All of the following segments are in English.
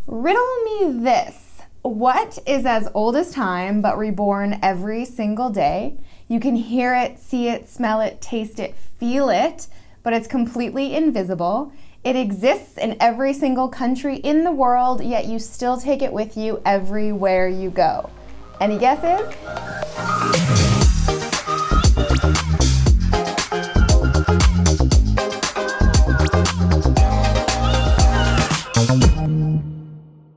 Riddle me this. What is as old as time but reborn every single day? You can hear it, see it, smell it, taste it, feel it, but it's completely invisible. It exists in every single country in the world, yet you still take it with you everywhere you go. Any guesses?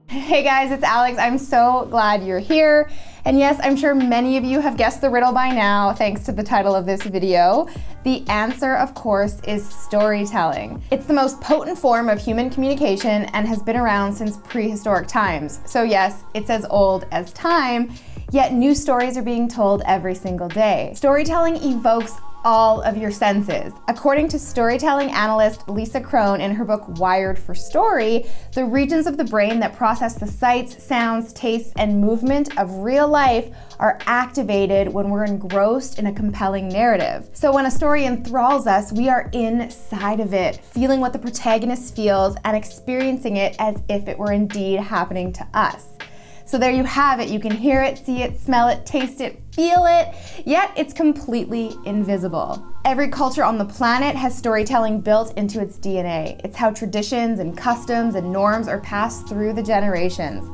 Hey guys, it's Alex. I'm so glad you're here. And yes, I'm sure many of you have guessed the riddle by now, thanks to the title of this video. The answer, of course, is storytelling. It's the most potent form of human communication and has been around since prehistoric times. So yes, it's as old as time, yet new stories are being told every single day. Storytelling evokes all of your senses. According to storytelling analyst Lisa Crone in her book Wired for Story, the regions of the brain that process the sights, sounds, tastes, and movement of real life are activated when we're engrossed in a compelling narrative. So when a story enthralls us, we are inside of it, feeling what the protagonist feels and experiencing it as if it were indeed happening to us. So there you have it. You can hear it, see it, smell it, taste it, feel it, yet it's completely invisible. Every culture on the planet has storytelling built into its DNA. It's how traditions and customs and norms are passed through the generations.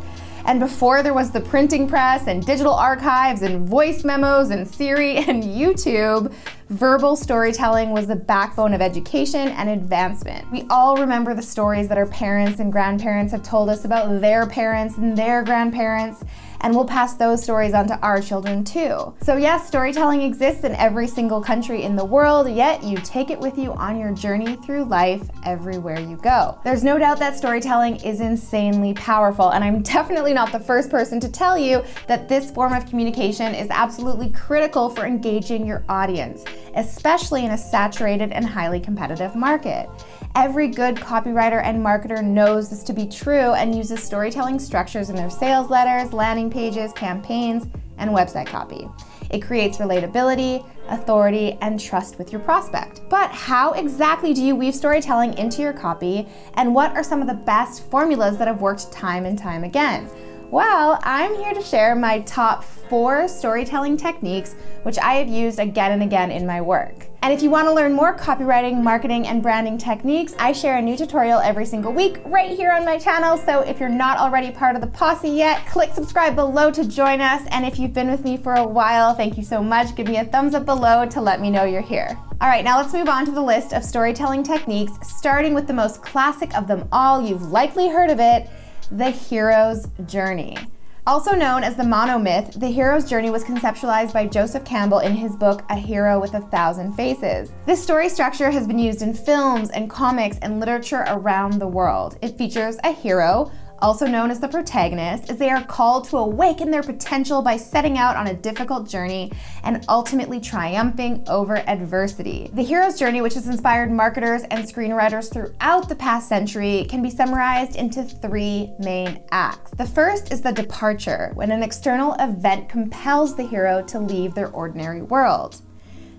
And before there was the printing press and digital archives and voice memos and Siri and YouTube, verbal storytelling was the backbone of education and advancement. We all remember the stories that our parents and grandparents have told us about their parents and their grandparents, and we'll pass those stories on to our children too. So yes, storytelling exists in every single country in the world, yet you take it with you on your journey through life everywhere you go. There's no doubt that storytelling is insanely powerful, and I'm definitely not the first person to tell you that this form of communication is absolutely critical for engaging your audience, especially in a saturated and highly competitive market. Every good copywriter and marketer knows this to be true and uses storytelling structures in their sales letters, landing pages, campaigns, and website copy. It creates relatability, authority, and trust with your prospect. But how exactly do you weave storytelling into your copy, and what are some of the best formulas that have worked time and time again? Well, I'm here to share my top 4 storytelling techniques, which I have used again and again in my work. And if you want to learn more copywriting, marketing, and branding techniques, I share a new tutorial every single week right here on my channel. So if you're not already part of the posse yet, click subscribe below to join us. And if you've been with me for a while, thank you so much. Give me a thumbs up below to let me know you're here. All right, now let's move on to the list of storytelling techniques, starting with the most classic of them all. You've likely heard of it, the hero's journey. Also known as the monomyth, the hero's journey was conceptualized by Joseph Campbell in his book, A Hero with 1,000 Faces. This story structure has been used in films and comics and literature around the world. It features a hero, also known as the protagonist, as they are called to awaken their potential by setting out on a difficult journey and ultimately triumphing over adversity. The hero's journey, which has inspired marketers and screenwriters throughout the past century, can be summarized into 3 main acts. The first is the departure, when an external event compels the hero to leave their ordinary world.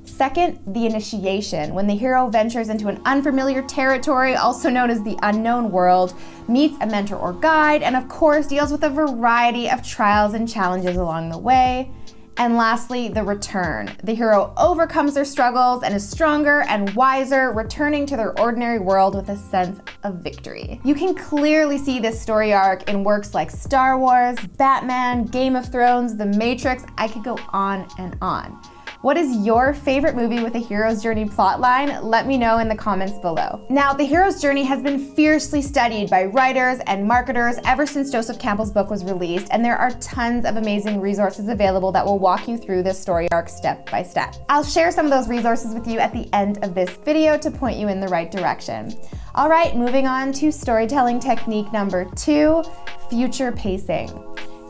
Second, the initiation, when the hero ventures into an unfamiliar territory, also known as the unknown world, meets a mentor or guide, and of course deals with a variety of trials and challenges along the way. And lastly, the return. The hero overcomes their struggles and is stronger and wiser, returning to their ordinary world with a sense of victory. You can clearly see this story arc in works like Star Wars, Batman, Game of Thrones, The Matrix. I could go on and on. What is your favorite movie with a hero's journey plotline? Let me know in the comments below. Now, the hero's journey has been fiercely studied by writers and marketers ever since Joseph Campbell's book was released, and there are tons of amazing resources available that will walk you through this story arc step by step. I'll share some of those resources with you at the end of this video to point you in the right direction. All right, moving on to storytelling technique number 2, future pacing.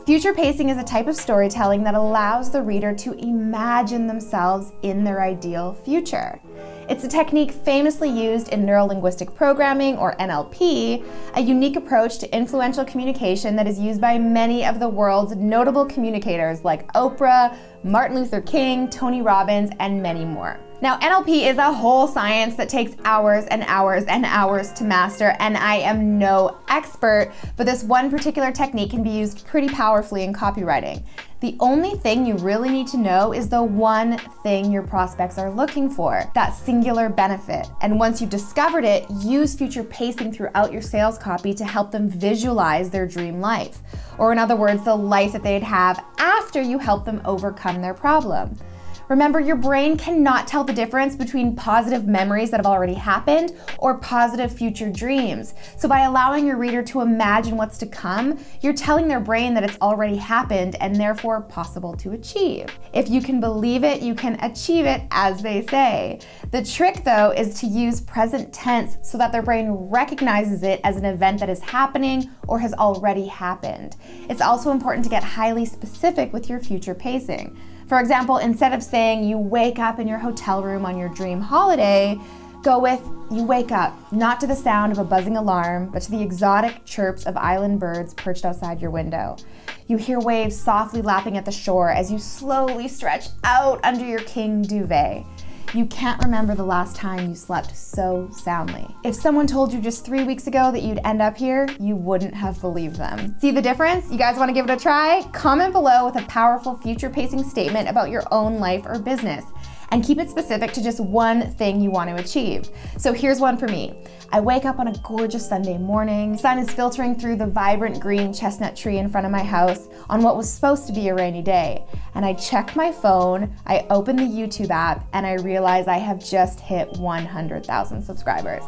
Future pacing is a type of storytelling that allows the reader to imagine themselves in their ideal future. It's a technique famously used in neurolinguistic programming, or NLP, a unique approach to influential communication that is used by many of the world's notable communicators like Oprah, Martin Luther King, Tony Robbins, and many more. Now, NLP is a whole science that takes hours and hours and hours to master, and I am no expert, but this one particular technique can be used pretty powerfully in copywriting. The only thing you really need to know is the one thing your prospects are looking for, that singular benefit. And once you've discovered it, use future pacing throughout your sales copy to help them visualize their dream life. Or in other words, the life that they'd have after you help them overcome their problem. Remember, your brain cannot tell the difference between positive memories that have already happened or positive future dreams. So by allowing your reader to imagine what's to come, you're telling their brain that it's already happened and therefore possible to achieve. If you can believe it, you can achieve it, as they say. The trick, though, is to use present tense so that their brain recognizes it as an event that is happening or has already happened. It's also important to get highly specific with your future pacing. For example, instead of saying you wake up in your hotel room on your dream holiday, go with you wake up, not to the sound of a buzzing alarm, but to the exotic chirps of island birds perched outside your window. You hear waves softly lapping at the shore as you slowly stretch out under your king duvet. You can't remember the last time you slept so soundly. If someone told you just 3 weeks ago that you'd end up here, you wouldn't have believed them. See the difference? You guys want to give it a try? Comment below with a powerful future pacing statement about your own life or business. And keep it specific to just one thing you want to achieve. So here's one for me. I wake up on a gorgeous Sunday morning. The sun is filtering through the vibrant green chestnut tree in front of my house on what was supposed to be a rainy day. And I check my phone, I open the YouTube app, and I realize I have just hit 100,000 subscribers.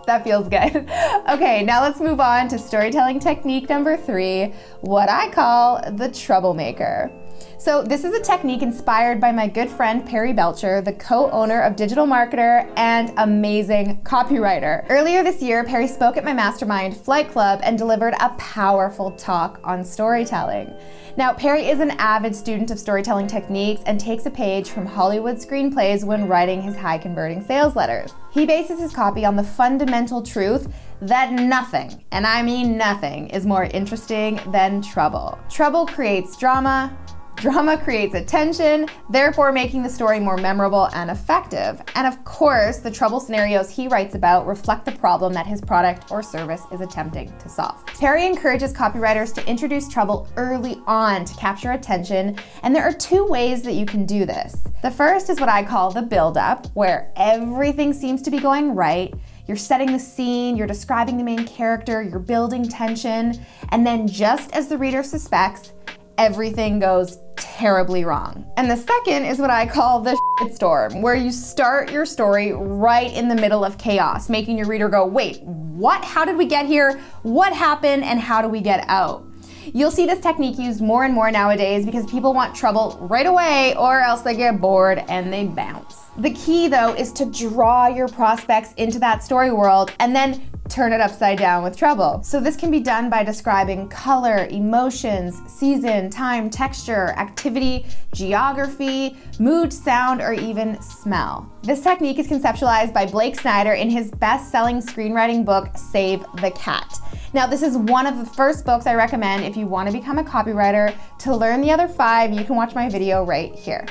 That feels good. Okay, now let's move on to storytelling technique number 3, what I call the Troublemaker. So this is a technique inspired by my good friend Perry Belcher, the co-owner of Digital Marketer and amazing copywriter. Earlier this year, Perry spoke at my mastermind Flight Club and delivered a powerful talk on storytelling. Now, Perry is an avid student of storytelling techniques and takes a page from Hollywood screenplays when writing his high-converting sales letters. He bases his copy on the fundamental truth that nothing, and I mean nothing, is more interesting than trouble. Trouble creates drama. Drama creates attention, therefore making the story more memorable and effective. And of course, the trouble scenarios he writes about reflect the problem that his product or service is attempting to solve. Perry encourages copywriters to introduce trouble early on to capture attention, and there are 2 ways that you can do this. The first is what I call the build-up, where everything seems to be going right. You're setting the scene, you're describing the main character, you're building tension, and then just as the reader suspects, everything goes terribly wrong. And the second is what I call the shitstorm, where you start your story right in the middle of chaos, making your reader go, wait, what? How did we get here? What happened? And how do we get out? You'll see this technique used more and more nowadays because people want trouble right away or else they get bored and they bounce. The key, though, is to draw your prospects into that story world and then turn it upside down with trouble. So this can be done by describing color, emotions, season, time, texture, activity, geography, mood, sound, or even smell. This technique is conceptualized by Blake Snyder in his best-selling screenwriting book, Save the Cat. Now, this is one of the first books I recommend if you want to become a copywriter. To learn the other 5, you can watch my video right here.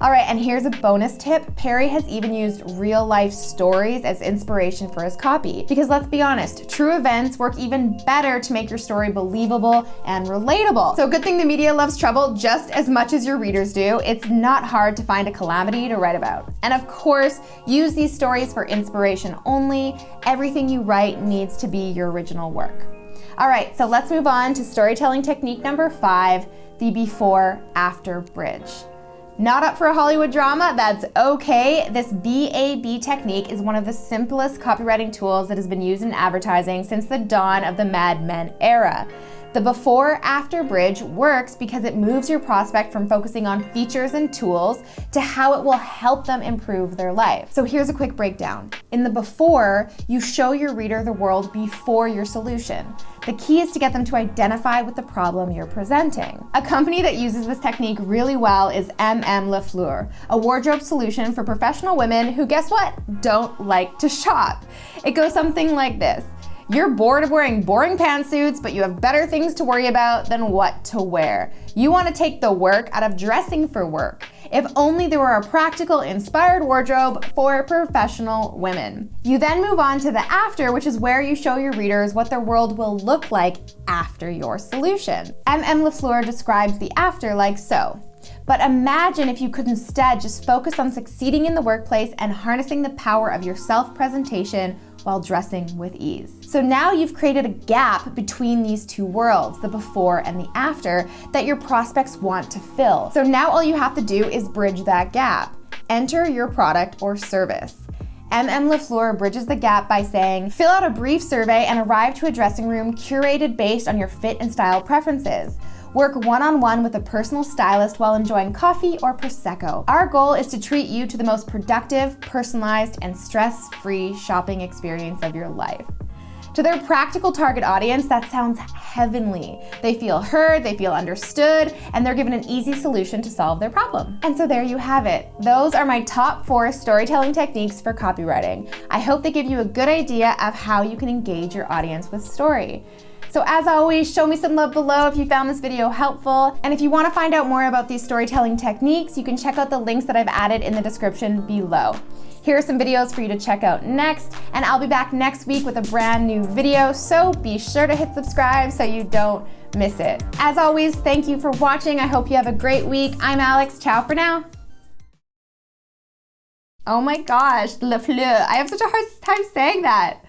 All right, and here's a bonus tip. Perry has even used real-life stories as inspiration for his copy. Because let's be honest, true events work even better to make your story believable and relatable. So good thing the media loves trouble just as much as your readers do. It's not hard to find a calamity to write about. And of course, use these stories for inspiration only. Everything you write needs to be your original work. All right, so let's move on to storytelling technique number 5, the before-after bridge. Not up for a Hollywood drama? That's okay. This BAB technique is one of the simplest copywriting tools that has been used in advertising since the dawn of the Mad Men era. The before-after bridge works because it moves your prospect from focusing on features and tools to how it will help them improve their life. So here's a quick breakdown. In the before, you show your reader the world before your solution. The key is to get them to identify with the problem you're presenting. A company that uses this technique really well is LaFleur, a wardrobe solution for professional women who, guess what, don't like to shop. It goes something like this. You're bored of wearing boring pantsuits, but you have better things to worry about than what to wear. You want to take the work out of dressing for work. If only there were a practical, inspired wardrobe for professional women. You then move on to the after, which is where you show your readers what their world will look like after your solution. M.M. LaFleur describes the after like so. But imagine if you could instead just focus on succeeding in the workplace and harnessing the power of your self-presentation while dressing with ease. So now you've created a gap between these two worlds, the before and the after, that your prospects want to fill. So now all you have to do is bridge that gap. Enter your product or service. M.M. LaFleur bridges the gap by saying, fill out a brief survey and arrive to a dressing room curated based on your fit and style preferences. Work one-on-one with a personal stylist while enjoying coffee or Prosecco. Our goal is to treat you to the most productive, personalized, and stress-free shopping experience of your life. To their practical target audience, that sounds heavenly. They feel heard, they feel understood, and they're given an easy solution to solve their problem. And so there you have it. Those are my top 4 storytelling techniques for copywriting. I hope they give you a good idea of how you can engage your audience with story. So as always, show me some love below if you found this video helpful. And if you want to find out more about these storytelling techniques, you can check out the links that I've added in the description below. Here are some videos for you to check out next, and I'll be back next week with a brand new video, so be sure to hit subscribe so you don't miss it. As always, thank you for watching. I hope you have a great week. I'm Alex. Ciao for now. Oh my gosh, Le Fleur. I have such a hard time saying that.